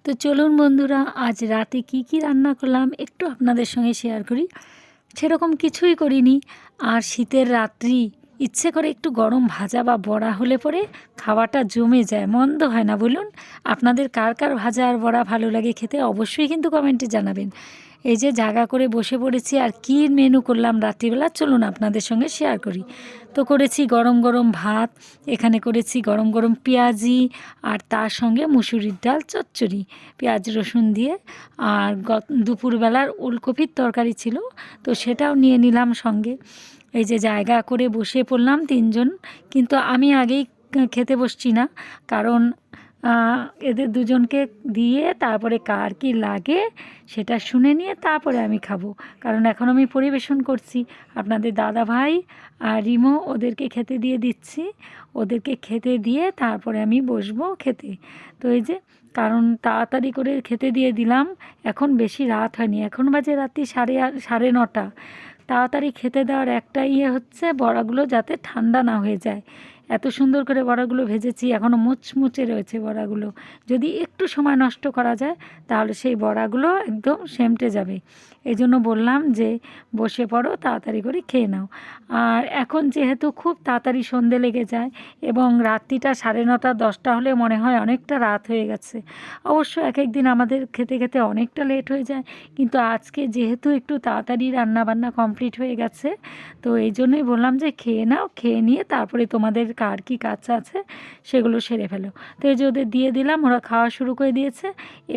তো চলুন বন্ধুরা, আজ রাতে কি রান্না করলাম একটু আপনাদের সঙ্গে শেয়ার করি। সেরকম কিছুই করিনি। আর শীতের রাত্রি ইচ্ছে করে একটু গরম ভাজা বা বড়া হলে পরে খাওয়াটা জমে যায়, মন্দ হয় না বলুন। আপনাদের কার কার ভাজা আর বড়া ভালো লাগে খেতে অবশ্যই কিন্তু কমেন্টে জানাবেন। এই যে জায়গা করে বসে পড়েছি, আর কী মেনু করলাম রাত্রিবেলা চলুন আপনাদের সঙ্গে শেয়ার করি। তো করেছি গরম গরম ভাত, এখানে করেছি গরম গরম পেঁয়াজি, আর তার সঙ্গে মুসুরির ডাল চচ্চড়ি পেঁয়াজ রসুন দিয়ে। আর দুপুরবেলার ওলকপির তরকারি ছিল, তো সেটাও নিয়ে নিলাম সঙ্গে। এই যে জায়গা করে বসে পড়লাম তিনজন, কিন্তু আমি আগেই খেতে বসছি না, কারণ এদের দুজনকে দিয়ে তারপরে কার কী লাগে সেটা শুনে নিয়ে তারপরে আমি খাবো। কারণ এখন আমি পরিবেশন করছি, আপনাদের দাদা ভাই আর রিমো ওদেরকে খেতে দিয়ে দিচ্ছি। ওদেরকে খেতে দিয়ে তারপরে আমি বসবো খেতে। তো এই যে, কারণ তাড়াতাড়ি করে খেতে দিয়ে দিলাম, এখন বেশি রাত হয়নি, এখন বাজে রাত্রি 9:30। তাড়াতাড়ি খেতে দেওয়ার একটা ইয়ে হচ্ছে বড়াগুলো যাতে ঠান্ডা না হয়ে যায়। এত সুন্দর করে বড়াগুলো ভেজেছি, এখনও মুচমুচে রয়েছে বড়াগুলো। যদি একটু সময় নষ্ট করা যায় তাহলে সেই বড়াগুলো একদম সেমটে যাবে। এই জন্য বললাম যে বসে পড়ো, তাড়াতাড়ি করে খেয়ে নাও। আর এখন যেহেতু খুব তাড়াতাড়ি সন্ধে লেগে যায় এবং রাত্রিটা 9:30 10টা হলে মনে হয় অনেকটা রাত হয়ে গেছে। অবশ্য এক এক দিন আমাদের খেতে খেতে অনেকটা লেট হয়ে যায়, কিন্তু আজকে যেহেতু একটু তাড়াতাড়ি রান্নাবান্না কমপ্লিট হয়ে গেছে, তো এই জন্যই বললাম যে খেয়ে নাও, খেয়ে নিয়ে তারপরে তোমাদের কার কী কাজ আছে সেগুলো সেরে ফেলো। তো এই যে ওদের দিয়ে দিলাম, ওরা খাওয়া শুরু করে দিয়েছে।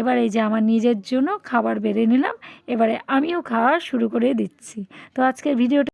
এবার এই যে আমার নিজের জন্য খাবার বেড়ে নিলাম, এবারে আমিও খাওয়া শুরু করে দিচ্ছি। তো আজকের ভিডিওটা